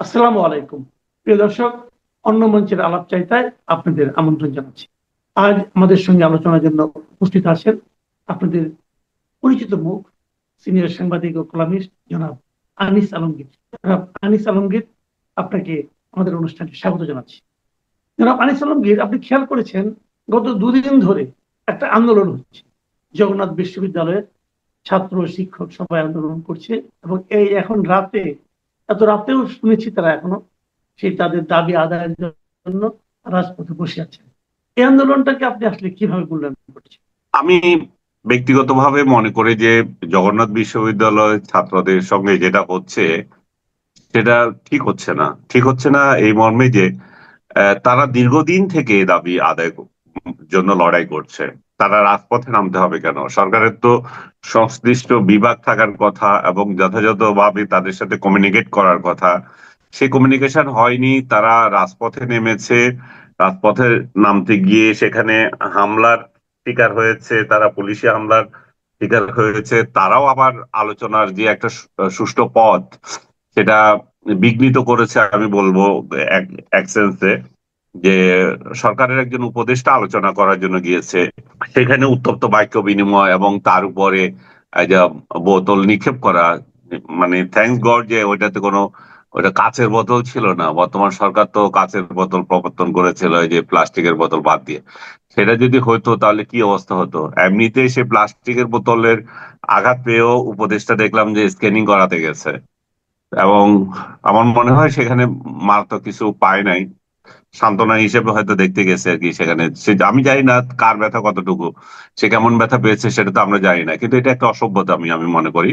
আসসালামু আলাইকুম। প্রিয় দর্শক, অন্য মঞ্চের আলাপচারিতায় আপনাদের আমন্ত্রণ জানাচ্ছি। আজ আমাদের সঙ্গে আলোচনার জন্য উপস্থিত আছেন আপনাদের পরিচিত মুখ, সিনিয়র সাংবাদিক ও কলামিস্ট জনাব আনিস আলমগীর। জনাব আনিস আলমগীর, আপনাকে আমাদের অনুষ্ঠানে স্বাগত জানাচ্ছি। জনাব আনিস আলমগীর, আপনি খেয়াল করেছেন গত দুদিন ধরে একটা আন্দোলন হচ্ছে। জগন্নাথ বিশ্ববিদ্যালয়ের ছাত্র শিক্ষক সবাই আন্দোলন করছে এবং এই এখন রাতে, এত রাতেও শুনেছি তারা এখনো সেই তাদের দাবি আদায়ের জন্য রাজপথে বসে আছেন। এই আন্দোলনটাকে আপনি আসলে কিভাবে মূল্যায়ন করছেন? আমি ব্যক্তিগতভাবে মনে করি যে জগন্নাথ বিশ্ববিদ্যালয় ছাত্রদের সঙ্গে যেটা হচ্ছে সেটা ঠিক হচ্ছে না এই মর্মে যে তারা দীর্ঘদিন থেকে এই দাবি আদায় জন্য লড়াই করছে। তারা রাজপথে নামতে হবে কেন? সরকারের তো সংশ্লিষ্ট বিভাগ থাকার কথা এবং যথাযথভাবে তাদের সাথে কমিউনিকেট করার কথা। সেই কমিউনিকেশন হয়নি, তারা রাজপথে নেমেছে। রাজপথে নামতে গিয়ে সেখানে হামলার শিকার হয়েছে, তারা পুলিশি হামলার শিকার হয়েছে। তারাও আবার আলোচনার যে একটা সুষ্ঠু পথ সেটা বিঘ্নিত করেছে আমি বলবো এক এক সেন্সে। যে সরকারের একজন উপদেষ্টা আলোচনা করার জন্য গিয়েছে, সেখানে উত্তপ্ত বাক্য বিনিময় এবং তার উপরে এই যে বোতল নিক্ষেপ করা। মানে থ্যাঙ্কস গড যে ওইটা কাচের বোতল ছিল না। বর্তমান সরকার তো কাচের বোতল প্রবর্তন করেছিল, এই যে প্লাস্টিকের বোতল বাদ দিয়ে। সেটা যদি হইতো তাহলে কি অবস্থা হতো? এমনিতে সে প্লাস্টিকের বোতলের আঘাত পেয়েও উপদেষ্টা দেখলাম যে স্ক্যানিং করাতে গেছে, এবং আমার মনে হয় সেখানে মারাত্মক কিছু পায় নাই। সান্ত্বনা হিসেবে হয়তো দেখতে গেছে আর কি। সেখানে আমি জানি না কার ব্যথা কতটুকু, সে কেমন ব্যথা পেয়েছে সেটা তো আমরা জানি না, কিন্তু এটা একটা অসভ্যতা আমি মনে করি।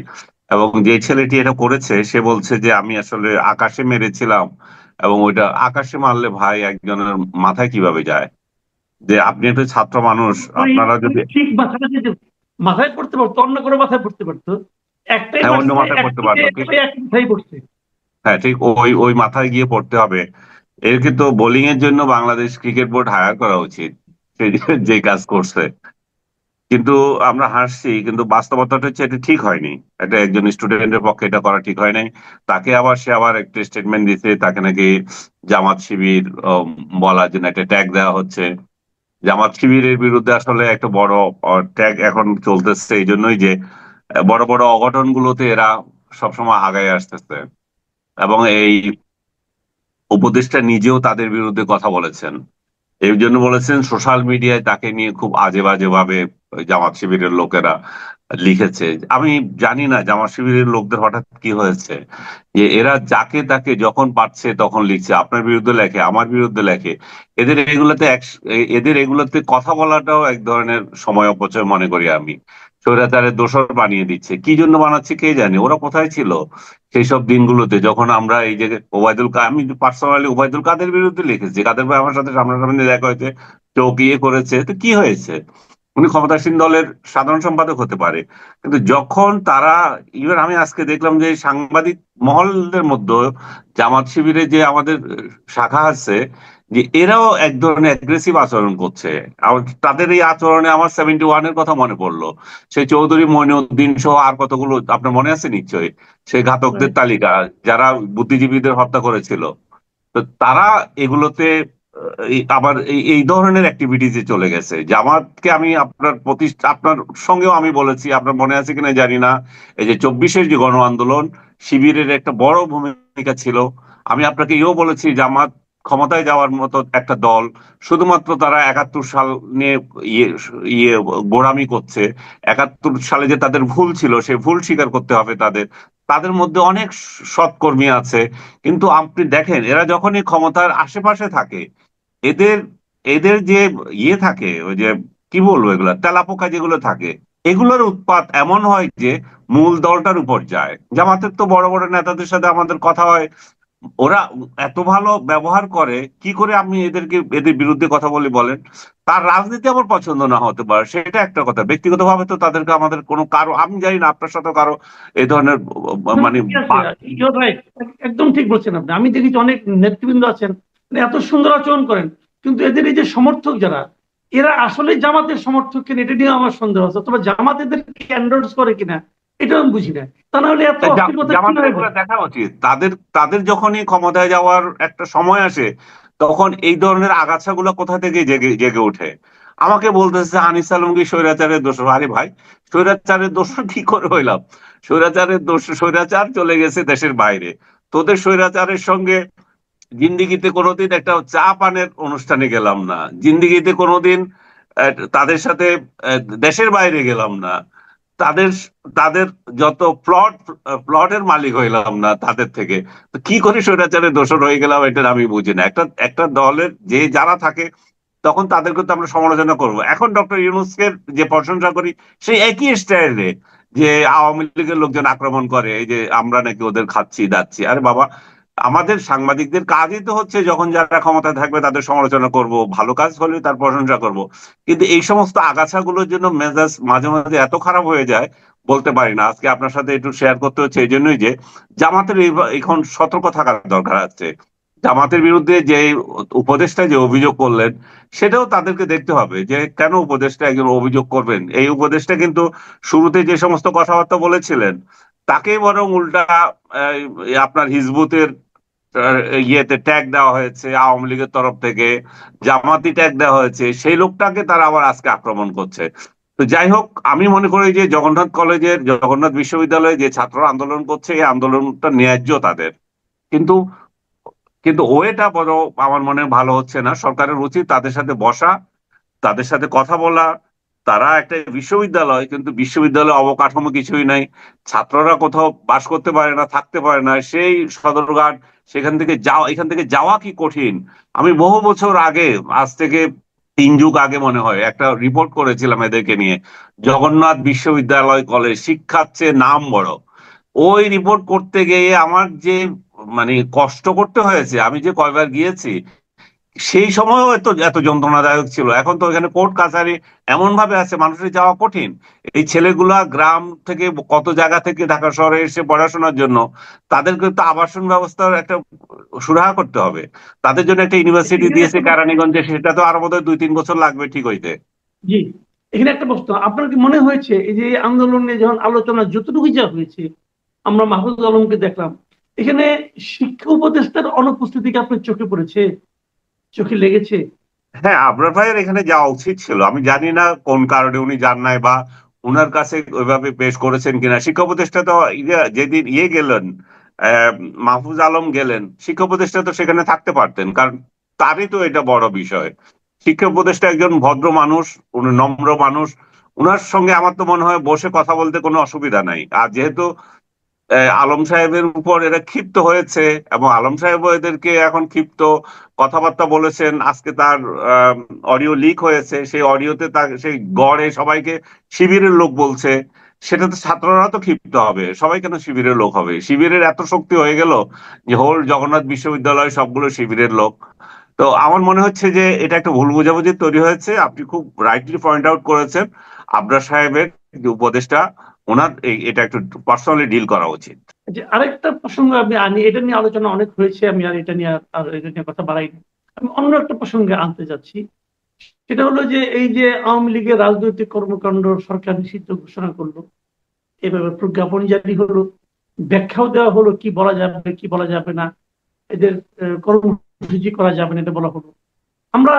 এবং যে ছেলেটি এটা করেছে সে বলছে যে আমি আসলে আকাশে মেরেছিলাম, এবং ওইটা আকাশে মারলে ভাই একজনের মাথায় কিভাবে যায়? যে আপনি একটা ছাত্র মানুষ, আপনারা যদি ঠিক মাথাটা যদি মাথায় পড়তে পারতো, অন্য কোনো মাথায় পড়তে পারতো। একটাই হ্যাঁ, অন্য মারছে, মাথায় পড়তে পারতো, ঠিক। এক মাথায় পড়ছে। হ্যাঁ ঠিক, ওই ওই মাথায় গিয়ে পড়তে হবে। এর কিন্তু বোলিং এর জন্য বাংলাদেশ ক্রিকেট বোর্ড হায়ার করা উচিত, সে যে কাজ করছে। কিন্তু আমরা হাসছি, কিন্তু বাস্তবতাটা হচ্ছে এটা ঠিক হয়নি। এটা একজন স্টুডেন্টের পক্ষে এটা করা ঠিক হয় নাই। তাকে আবার সে আবার একটা স্টেটমেন্ট দিতে, তাকে নাকি জামাত শিবির বলার জন্য একটা ট্যাগ দেওয়া হচ্ছে। জামাত শিবিরের বিরুদ্ধে আসলে একটা বড় ট্যাগ এখন চলতেছে এই জন্যই যে বড় বড় অঘটনগুলোতে এরা সবসময় আগায় আসতেছে। এবং এই উপদেষ্টা নিজেও তাদের বিরুদ্ধে কথা বলেছেন। এই জন্য বলেছেন সোশ্যাল মিডিয়ায় তাকে নিয়ে খুব আজে বাজে ভাবে ওই জামাত শিবিরের লোকেরা লিখেছে। আমি জানি না জামাত শিবিরের লোকদের হঠাৎ কি হয়েছে, যে এরা যাকে তাকে যখন পাচ্ছে তখন লিখছে, আপনার বিরুদ্ধে লেখে, আমার বিরুদ্ধে লেখে। এদের এগুলোতে কথা বলাটাও এক ধরনের সময় অপচয় মনে করি আমি। স্বৈরাচারের দোসর বানিয়ে দিচ্ছে, কি জন্য বানাচ্ছে কে জানে। ওরা কোথায় ছিল সেই সব দিনগুলোতে, যখন আমরা এই যে আমি পার্সোনালি ওবায়দুল কাদের বিরুদ্ধে লিখেছি। কাদের ভাই আমার সাথে সামনাসামনি দেখা হয়েছে, চোখ ইয়ে করেছে, তো কি হয়েছে? উনি ক্ষমতাসীন দলের সাধারণ সম্পাদক হতে পারে। কিন্তু যখন তারা, ইভেন আমি আজকে দেখলাম যে সাংবাদিক মহলের মধ্যে জামাত শিবিরে যে আমাদের শাখা আছে, যে এরাও এক ধরনের অ্যাগ্রেসিভ আচরণ করছে। তাদের এই আচরণে আমার 71-এর কথা মনে পড়লো। সেই চৌধুরী মইনুদ্দিন সহ আর কতগুলো আপনার মনে আছে নিশ্চয়ই, সেই ঘাতকদের তালিকা, যারা বুদ্ধিজীবীদের হত্যা করেছিল। তো তারা এগুলোতে আবার এই ধরনের অ্যাক্টিভিটিজে চলে গেছে। জামাতকে আমি আপনার সঙ্গেও আমি বলেছি, আপনার মনে আছে কিনা জানি না, এই যে 24-এর যে গণ আন্দোলন, শিবিরের একটা বড় ভূমিকা ছিল। আমি আপনাকে এও বলেছি জামাত ক্ষমতায় যাওয়ার মতো একটা দল, শুধুমাত্র তারা 71 সাল নিয়ে ইয়ে ইয়ে গোঁড়ামি করছে। 71 সালে যে তাদের ভুল ছিল সেই ভুল স্বীকার করতে হবে তাদের। তাদের মধ্যে অনেক সৎকর্মী আছে, কিন্তু আপনি দেখেন এরা যখনই ক্ষমতার আশেপাশে থাকে, এদের এদের যে ইয়ে থাকে, ওই যে কি বলবো, এগুলা তেলাপোকা যেগুলো থাকে, এগুলোর উৎপাত এমন হয় যে মূল দলটার উপর যায়। জামাতের তো বড় বড় নেতাদের সাথে আমাদের কথা হয়, ওরা এত ভালো ব্যবহার করে, কি করে আপনি এদের বিরুদ্ধে কথা বলি বলেন? তার রাজনীতি আমার পছন্দ না হতে পারে, সেটা একটা কথা। ব্যক্তিগতভাবে তো তাদেরকে আমাদের কোনো কারো, আমি জানি না আপনার সাথে কারো এই ধরনের মানে ঠিক আছে, you're right, একদম ঠিক বলছেন আপনি। আমি দেখি যে অনেক নেতৃবৃন্দ আছেন মানে এত সুন্দর আচরণ করেন, কিন্তু এদের এই যে সমর্থক যারা, এরা আসলে জামাতের সমর্থক কিনা এটা নিয়ে আমার সন্দেহ আছে। অথবা জামাত এদেরকে এন্ডোর্স করে কিনা এটা আমি বুঝি না। তা না হলে এত অস্থিরতা জামাতের কিভাবে এগুলো হয়? দেখা উচিত। তাদের তাদের যখনই ক্ষমতায় যাওয়ার একটা সময় আসে, তখন এই ধরনের আগাছাগুলো কোথা থেকে জেগে জেগে ওঠে। আমাকে বলতেছে আনিস আলম কি স্বৈরাচারের দোষর? আরে ভাই, স্বৈরাচারের দোষর কি করে হইলাম? স্বৈরাচারের দোষ, স্বৈরাচার চলে গেছে দেশের বাইরে। তোদের স্বৈরাচারের সঙ্গে জিন্দিগিতে কোনোদিন একটা চা পানের অনুষ্ঠানে গেলাম না, জিন্দিগিতে কোনোদিন তাদের সাথে দেশের বাইরে গেলাম না, তাদের তাদের যত প্লটের মালিক হইলাম না তাদের থেকে। তো কি করে স্বৈরাচারের দোষর হয়ে গেলাম, এটা আমি বুঝি না। একটা একটা দলের যে যারা থাকে তখন তাদেরকে তো আমরা সমালোচনা করব। এখন ডক্টর ইউনূসকে যে প্রশংসা করি, সেই একই স্টাইলে যে আওয়ামী লীগের লোকজন আক্রমণ করে, এই যে আমরা নাকি ওদের খাচ্ছি দাচ্ছি। আরে বাবা, আমাদের সাংবাদিকদের কাজই তো হচ্ছে যখন যারা ক্ষমতায় থাকবে তাদের সমালোচনা করব, ভালো কাজ হলে তার প্রশংসা করব। কিন্তু এই সমস্ত আগাছাগুলোর জন্য মেজাজ মাঝে মাঝে এত খারাপ হয়ে যায়, বলতে পারি না। আজকে আপনার সাথে একটু শেয়ার করতে হচ্ছে এই জন্যই যে জামাতের এখন সতর্ক থাকার দরকার আছে। জামাতের বিরুদ্ধে যে উপদেষ্টা যে অভিযোগ করলেন, সেটাও তাদেরকে দেখতে হবে যে কেন উপদেষ্টা একজন অভিযোগ করবেন। এই উপদেষ্টা কিন্তু শুরুতে যে সমস্ত কথাবার্তা বলেছিলেন, তাকে বরং উল্টা আপনার হিজবুতের ইয়েতে ট্যাগ দেওয়া হয়েছে, আওয়ামী লীগের তরফ থেকে জামাতি ট্যাগ দেওয়া হয়েছে, সেই লোকটাকে তারা আবার আজকে আক্রমণ করছে। তো যাই হোক, আমি মনে করি যে জগন্নাথ বিশ্ববিদ্যালয়ে যে ছাত্ররা আন্দোলন করছে, এই আন্দোলনটা ন্যায্য তাদের। কিন্তু কিন্তু ওয়েটা বড় আমার মনে হয় ভালো হচ্ছে না। সরকারের উচিত তাদের সাথে বসা, তাদের সাথে কথা বলা। তারা একটা বিশ্ববিদ্যালয়, কিন্তু বিশ্ববিদ্যালয়ে অবকাঠামো কিছুই নাই। ছাত্ররা কোথাও বাস করতে পারে না, থাকতে পারে না। সেই সদরঘাট, এখান থেকে যাওয়া কি কঠিন। আমি বহু বছর আগে, আজ থেকে 3 যুগ আগে মনে হয়, একটা রিপোর্ট করেছিলাম এদেরকে নিয়ে। জগন্নাথ বিশ্ববিদ্যালয় কলেজ শিক্ষার চেয়ে নাম বড়। ওই রিপোর্ট করতে গিয়ে আমার যে মানে কষ্ট করতে হয়েছে, আমি যে কয়বার গিয়েছি, সেই সময়ও এত এত যন্ত্রণাদায়ক ছিল। এখন তো এখানে কোর্ট কাছারি এমন ভাবে আছে, মানুষের যাওয়া কঠিন। এই ছেলেগুলা গ্রাম থেকে কত জায়গা থেকে ঢাকা শহরে এসে পড়াশোনার জন্য, তাদেরকে তো আবাসন ব্যবস্থার একটা সুরাহা করতে হবে। তাদের জন্য একটা ইউনিভার্সিটি এখানে দিয়েছে একটা প্রশ্ন, কেরানীগঞ্জে, সেটা তো আরো বোধহয় 2-3 বছর লাগবে ঠিক হইতে। জি, এখানে একটা প্রশ্ন, আপনার কি মনে হয়েছে এই যে আন্দোলনে যখন আলোচনা যতটুকু যা হয়েছে, আমরা মাহফুজ আলমকে দেখলাম, এখানে শিক্ষা উপদেষ্টার অনুপস্থিতি কি আপনার চোখে পড়েছে, চোখে লেগেছে? হ্যাঁ, আবরার ভাইয়ের এখানে যাওয়া উচিত ছিল। আমি জানি না কোন কারণে উনি যান নাই, বা উনার কাছে ওইভাবে পেশ করেছেন কিনা। শিক্ষা উপদেষ্টা তো যেদিন গেলেন, আহ, মাহফুজ আলম গেলেন, শিক্ষা উপদেষ্টা তো সেখানে থাকতে পারতেন, কারণ তারই তো এটা বড় বিষয়। শিক্ষা উপদেষ্টা একজন ভদ্র মানুষ, উনি নম্র মানুষ। উনার সঙ্গে আমার তো মনে হয় বসে কথা বলতে কোনো অসুবিধা নাই। আর যেহেতু আলম সাহেবের উপর এরা ক্ষিপ্ত হয়েছে, এবং আলম সাহেবও এদেরকে এখন ক্ষিপ্ত কথাবার্তা বলেছেন। আজকে তার অডিও লিক হয়েছে, সেই অডিওতে তার সেই গড়ে সবাইকে শিবিরের লোক বলছে। সেটাতে ছাত্ররা তো ক্ষিপ্ত হবে, সবাই কেন শিবিরের লোক হবে? শিবিরের এত শক্তি হয়ে গেল যে হোল জগন্নাথ বিশ্ববিদ্যালয় সবগুলো শিবিরের লোক। তো আমার মনে হচ্ছে যে এটা একটা ভুল বোঝাবুঝি তৈরি হয়েছে। আপনি খুব রাইটলি পয়েন্ট আউট করেছেন, আবরার সাহেবের যে উপদেষ্টা, ওনার এটা একটু পার্সোনালি ডিল করা উচিত। যে আরেকটা প্রসঙ্গ আমি আনি, এটা নিয়ে আলোচনা অনেক হয়েছে, আমি আর এটা নিয়ে এটা নিয়ে কথা বাড়াই না। আমি অন্য একটা প্রসঙ্গে আনতে যাচ্ছি, সেটা হলো যে এই যে আওয়ামী লীগের রাজনৈতিক কর্মকাণ্ড সরকার নিষিদ্ধ ঘোষণা করলো, এভাবে প্রজ্ঞাপন জারি হলো, ব্যাখ্যাও দেওয়া হলো কি বলা যাবে কি বলা যাবে না, এদের কর্মসূচি করা যাবে না এটা বলা হলো। আমরা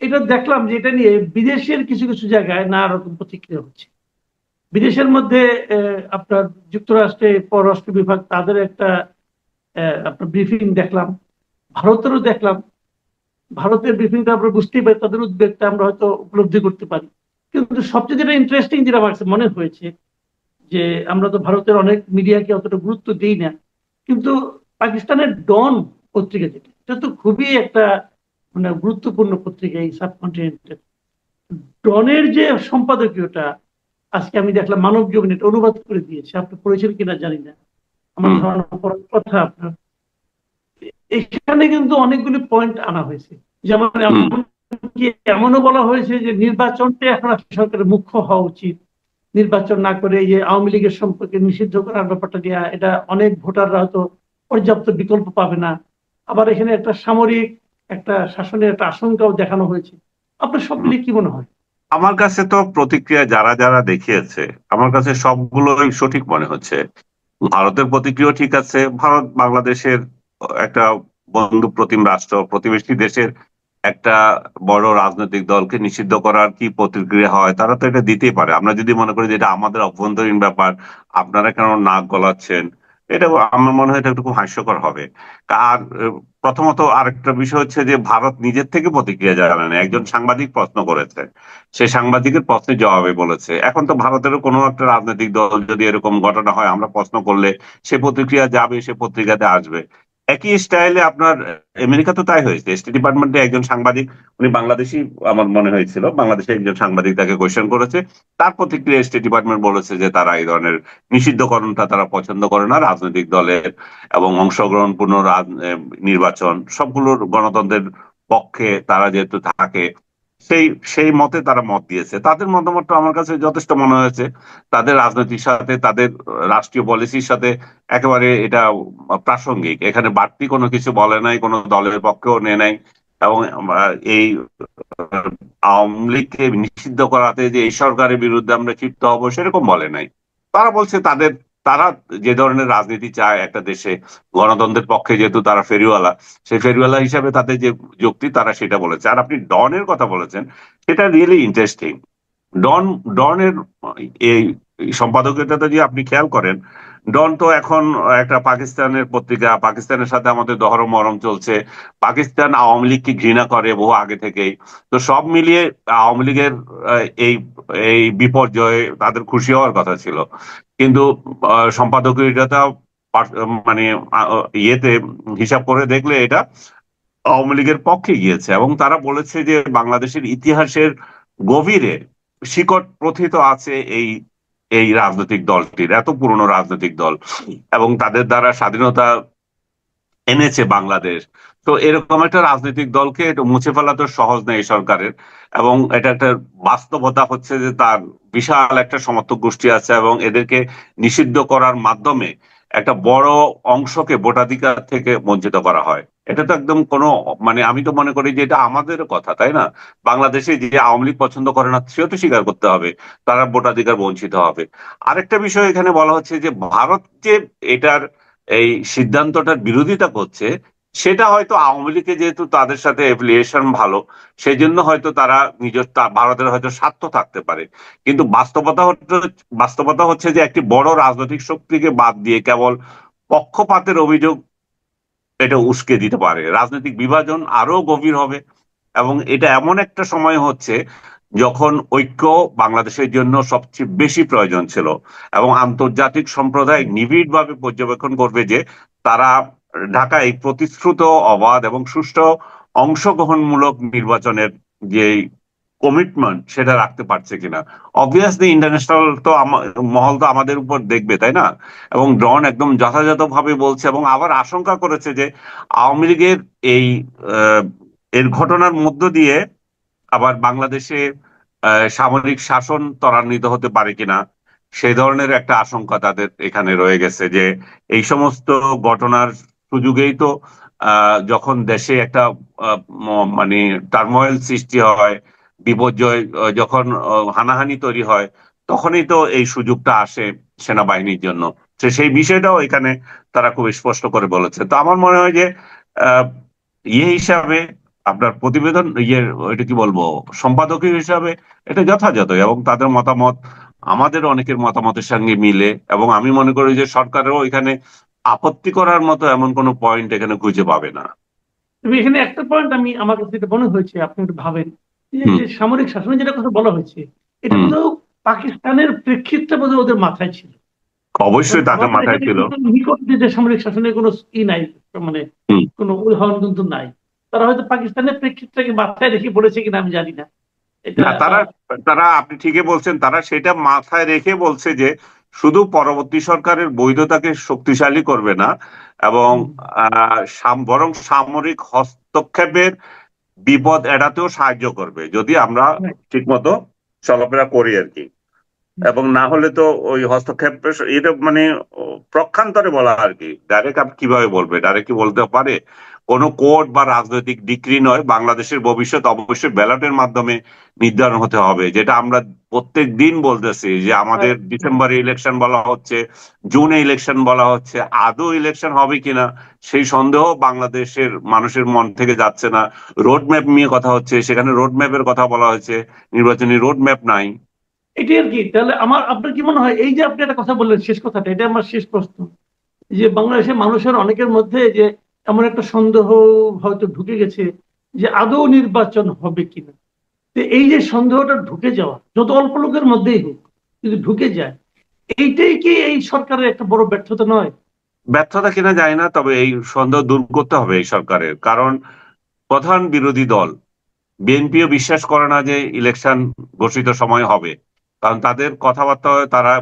এটা দেখলাম যে এটা নিয়ে বিদেশের কিছু কিছু জায়গায় নানা রকম প্রতিক্রিয়া হচ্ছে। বিদেশের মধ্যে আপনার যুক্তরাষ্ট্রে পররাষ্ট্র বিভাগ তাদের একটা আপনার ব্রিফিং দেখলাম, ভারতেরও দেখলাম। ভারতের ব্রিফিংটা আমরা বুঝতেই পারি, তাদের উদ্বেগটা আমরা হয়তো উপলব্ধি করতে পারি। কিন্তু সবচেয়ে যেটা ইন্টারেস্টিং, যেটা আমার কাছে মনে হয়েছে, যে আমরা তো ভারতের অনেক মিডিয়াকে অতটা গুরুত্ব দিই না, কিন্তু পাকিস্তানের ডন পত্রিকা, যেটা এটা তো খুবই একটা মানে গুরুত্বপূর্ণ পত্রিকা এই সাবকন্টিনেন্টের, ডনের যে সম্পাদকীয়টা আজকে আমি দেখলাম মানব জীবন এটা অনুবাদ করে দিয়েছে, আপনি পড়েছেন কিনা জানি না, আমার হুম। ধারণা পড়ার কথা আপনার। এখানে কিন্তু অনেকগুলি পয়েন্ট আনা হয়েছে, যেমন হুম। এমনও বলা হয়েছে যে নির্বাচনটা এখন সরকারের মুখ্য হওয়া উচিত, নির্বাচন না করে এই যে আওয়ামী লীগের সম্পর্কে নিষিদ্ধ করার ব্যাপারটা দেওয়া, এটা অনেক ভোটাররা হয়তো পর্যাপ্ত বিকল্প পাবে না। আবার এখানে একটা সামরিক একটা শাসনের একটা আশঙ্কাও দেখানো হয়েছে। আপনার সব হুম। মিলিয়ে কি মনে হয়? আমার কাছে তো প্রতিক্রিয়া যারা যারা দেখিয়েছে, আমার কাছে সবগুলোই সঠিক মনে হচ্ছে। ভারতের প্রতিক্রিয়া ঠিক আছে। ভারত বাংলাদেশের একটা বন্ধু প্রতিম রাষ্ট্র, প্রতিবেশী দেশের একটা বড় রাজনৈতিক দলকে নিষিদ্ধ করার কি প্রতিক্রিয়া হয়, তারা তো এটা দিতেই পারে। আমরা যদি মনে করি যে এটা আমাদের অভ্যন্তরীণ ব্যাপার, আপনারা কেন নাক গলাচ্ছেন, এটা আমার মনে হয় এটা একটু খুব হাস্যকর হবে। আর প্রথমত আরেকটা বিষয় হচ্ছে যে ভারত নিজের থেকে প্রতিক্রিয়া জানায় না। একজন সাংবাদিক প্রশ্ন করেছে, সে সাংবাদিকের প্রশ্নের জবাবে বলেছে। এখন তো ভারতেরও কোনো একটা রাজনৈতিক দল যদি এরকম ঘটনা হয়, আমরা প্রশ্ন করলে সে প্রতিক্রিয়া যাবে, সে পত্রিকাতে আসবে। একই স্টাইলে আপনার আমেরিকা তো তাই হয়েছে। স্টেট ডিপার্টমেন্টে একজন সাংবাদিক, উনি বাংলাদেশি আমার মনে হয়েছিল, বাংলাদেশে একজন সাংবাদিক তাকে কোয়েশ্চেন করেছে। তার প্রতিক্রিয়া স্টেট ডিপার্টমেন্ট বলেছে যে তারা এই ধরনের নিষিদ্ধকরণটা তারা পছন্দ করে না। রাজনৈতিক দলের এবং অংশগ্রহণপূর্ণ নির্বাচন সবগুলোর গণতন্ত্রের পক্ষে তারা যেহেতু থাকে, সেই সেই মতে তারা মত দিয়েছে। তাদের মতামতটা আমার কাছে যথেষ্ট মনে হয়েছে। তাদের রাজনৈতিক সাথে, তাদের রাষ্ট্রীয় পলিসির সাথে একেবারে এটা প্রাসঙ্গিক। এখানে বাড়তি কোনো কিছু বলে নাই, কোনো দলের পক্ষেও নেয় নাই। এবং এই আওয়ামী লীগকে নিষিদ্ধ করাতে যে এই সরকারের বিরুদ্ধে আমরা ক্ষিপ্ত হব সেরকম বলে নাই। তারা বলছে তারা যে ধরনের রাজনীতি চায় একটা দেশে, গণতন্ত্রের পক্ষে যেহেতু তারা ফেরিওয়ালা, সেই ফেরিওয়ালা হিসাবে তাদের যে যুক্তি তারা সেটা বলেছে। আর আপনি ডনের কথা বলেছেন, সেটা রিয়েলি ইন্টারেস্টিং। ডন ডনের এই সম্পাদকীয়টা যদি আপনি খেয়াল করেন, ডন তো এখন একটা পাকিস্তানের পত্রিকা। পাকিস্তানের সাথে আমাদের দহরম মহরম চলছে। পাকিস্তান আওয়ামী লীগকে ঘৃণা করে বহু আগে থেকেই। তো সব মিলিয়ে আওয়ামী লীগের এই এই বিপর্যয়ে তাদের খুশি হওয়ার কথা ছিল। কিন্তু সম্পাদকীয়টা মানে ইয়েতে হিসাব করে দেখলে এটা আওয়ামী লীগের পক্ষে গিয়েছে। এবং তারা বলেছে যে বাংলাদেশের ইতিহাসের গভীরে শিকড় প্রথিত আছে এই এই রাজনৈতিক দলটির, এত পুরনো রাজনৈতিক দল, এবং তাদের দ্বারা স্বাধীনতা এনেছে বাংলাদেশ। তো এরকম একটা রাজনৈতিক দলকে একটু মুছে ফেলা তো সহজ নয় এই সরকারের। এবং এটা একটা বাস্তবতা হচ্ছে যে তার বিশাল একটা সমর্থক গোষ্ঠী আছে, এবং এদেরকে নিষিদ্ধ করার মাধ্যমে একটা বড় অংশকে ভোটাধিকার থেকে বঞ্চিত করা হয়। এটা তো একদম কোনো, মানে আমি তো মনে করি যে এটা আমাদের কথা, তাই না? বাংলাদেশে যে আওয়ামী লীগ পছন্দ করে না সেও তো স্বীকার করতে হবে তারা ভোটাধিকার বঞ্চিত হবে। আরেকটা বিষয় এখানে বলা হচ্ছে যে ভারত যে এটার এই সিদ্ধান্তটার বিরোধিতা করছে, সেটা হয়তো আওয়ামী লীগের যেহেতু তাদের সাথে এফিলিয়েশন ভালো, সেই জন্য হয়তো তারা ভারতের হয়তো স্বার্থ থাকতে পারে। কিন্তু বাস্তবতা হচ্ছে যে একটি বড় রাজনৈতিক শক্তিকে বাদ দিয়ে কেবল পক্ষপাতের অভিযোগ এটা উস্কে দিতে পারে, রাজনৈতিক বিভাজন আরো গভীর হবে। এবং এটা এমন একটা সময় হচ্ছে যখন ঐক্য বাংলাদেশের জন্য সবচেয়ে বেশি প্রয়োজন ছিল। এবং আন্তর্জাতিক সম্প্রদায় নিবিড়ভাবে পর্যবেক্ষণ করবে যে তারা ঢাকায় এই প্রতিশ্রুত অবাধ এবং সুষ্ঠু অংশগ্রহণমূলক নির্বাচনের যে কমিটমেন্ট সেটা রাখতে পারছে কিনা। অবভিয়াসলি ইন্টারন্যাশনাল তো মহল তো আমাদের উপর দেখবে, তাই না? এবং ডন একদম যথাযথভাবে বলছে, এবং আবার আশঙ্কা করেছে যে আওয়ামী লীগের এই আহ, এর ঘটনার মধ্য দিয়ে আবার বাংলাদেশে সামরিক শাসন ত্বরান্বিত হতে পারে কিনা, সেই ধরনের একটা আশঙ্কা তাদের এখানে রয়ে গেছে। যে এই সমস্ত ঘটনার সুযোগেই তো যখন দেশে একটা মানে টার্মোয়েল সৃষ্টি হয়, বিপর্যয়, যখন হানাহানি তৈরি হয়, তখনই তো এই সুযোগটা আসে সেনাবাহিনীর জন্য। তো সেই বিষয়টাও এখানে তারা খুব স্পষ্ট করে বলেছে। তো আমার মনে হয় যে আহ ইয়ে হিসাবে আপনার প্রতিবেদন ইয়ে, এটা কি বলবো, সম্পাদকীয় হিসাবে এটা যথাযথ, এবং তাদের মতামত আমাদের অনেকের মতামতের সঙ্গে মিলে। এবং আমি মনে করি যে সরকারও এখানে আপত্তি করার মতো এমন কোনো পয়েন্ট এখানে খুঁজে পাবে না। তবে এখানে একটা পয়েন্ট আমার কাছে যেটা মনে হয়েছে, আপনি একটু ভাবেন যে হুম। যে সামরিক শাসনের যেটা কথা বলা হয়েছে, এটা হুম। বোধহয় পাকিস্তানের প্রেক্ষিতটা বোধহয় ওদের মাথায় ছিল। কারণ অবশ্যই তাদের আমাদের মাথায় এখানে ছিল। কিন্তু নিকট যে সামরিক শাসনের কোনো নাই, মানে হুম। কোনো উদাহরণ কিন্তু নাই। তারা হয়তো পাকিস্তানের প্রেক্ষিতটাকে মাথায় রেখে বলেছে কিনা আমি জানি না এটা। না, তারা তারা আপনি ঠিকই বলছেন, তারা সেটা মাথায় রেখে বলছে যে শুধু পরবর্তী সরকারের বৈধতাকে শক্তিশালী করবে না, এবং হুম, বরং সামরিক হস্তক্ষেপের বিপদ এড়াতেও সাহায্য করবে যদি আমরা right, ঠিকমতো চলাফেরা করি আর কি। হুম, এবং না হলে তো ওই হস্তক্ষেপ, এটা মানে প্রক্ষান্তরে বলা আর কি। ডাইরেক্ট আপনি কিভাবে বলবে, ডাইরেক্ট কি বলতে পারে? কোনো কোর্ট বা রাজনৈতিক ডিক্রি নয়, বাংলাদেশের ভবিষ্যৎ অবশ্যই ব্যালটের মাধ্যমে নির্ধারণ হতে হবে, যেটা আমরা প্রত্যেক দিন বলতেছি যে আমাদের ডিসেম্বরে ইলেকশন বলা হচ্ছে, জুনে ইলেকশন বলা হচ্ছে, আদৌ ইলেকশন হবে কিনা সেই সন্দেহ বাংলাদেশের মানুষের মন থেকে যাচ্ছে না। রোড ম্যাপ নিয়ে কথা হচ্ছে, সেখানে রোড ম্যাপের কথা বলা হয়েছে, নির্বাচনী রোড ম্যাপ নাই। এটাই আর কি। তাহলে আপনার কি মনে হয়, এই যে আপনি একটা কথা বললেন, শেষ কথাটা, এটা আমার শেষ প্রশ্ন, যে বাংলাদেশের মানুষের অনেকের মধ্যে যে এমন একটা সন্দেহ হয়তো ঢুকে গেছে যে আদৌ নির্বাচন হবে কিনা। তো এই যে সন্দেহটা ঢুকে যাওয়া, যত অল্প লোকের মধ্যেই হোক, যদি ঢুকে যায়, এইটাই কি এই সরকারের একটা বড় ব্যর্থতা নয়? ব্যর্থতা কিনা যায় না, তবে এই সন্দেহ দূর করতে হবে এই সরকারের। কারণ প্রধান বিরোধী দল বিএনপিও বিশ্বাস করে না যে ইলেকশন ঘোষিত সময় হবে, কারণ তাদের কথাবার্তা তারা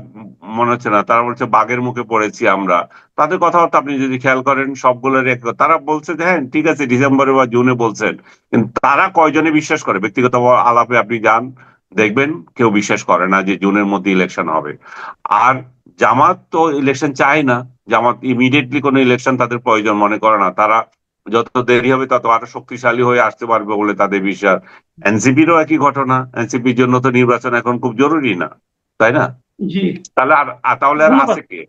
মনে হচ্ছে না, তারা বলছে বাঘের মুখে পড়েছি আমরা। তাদের কথাবার্তা আপনি যদি খেয়াল করেন সবগুলোর এক, তারা বলছে যে হ্যাঁ ঠিক আছে ডিসেম্বরে বা জুনে বলছেন, কিন্তু তারা কয়জনে বিশ্বাস করে? ব্যক্তিগত আলাপে আপনি যান, দেখবেন কেউ বিশ্বাস করে না যে জুনের মধ্যে ইলেকশন হবে। আর জামাত তো ইলেকশন চায় না, জামাত ইমিডিয়েটলি কোনো ইলেকশন তাদের প্রয়োজন মনে করে না। তারা যত দেরি হবে তত আরো শক্তিশালী হয়ে আসতে পারবে বলে তাদের বিশ্বাস। এনসিপিরও একই ঘটনা, এনসিপির জন্য তো নির্বাচন এখন খুব জরুরি না, তাই না? জি, তাহলে আর তাহলে আর ধন্যবাদ। আছে কে?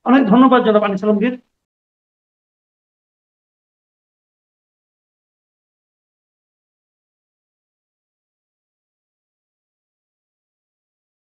অনেক ধন্যবাদ জনাব আনিস আলমগীর।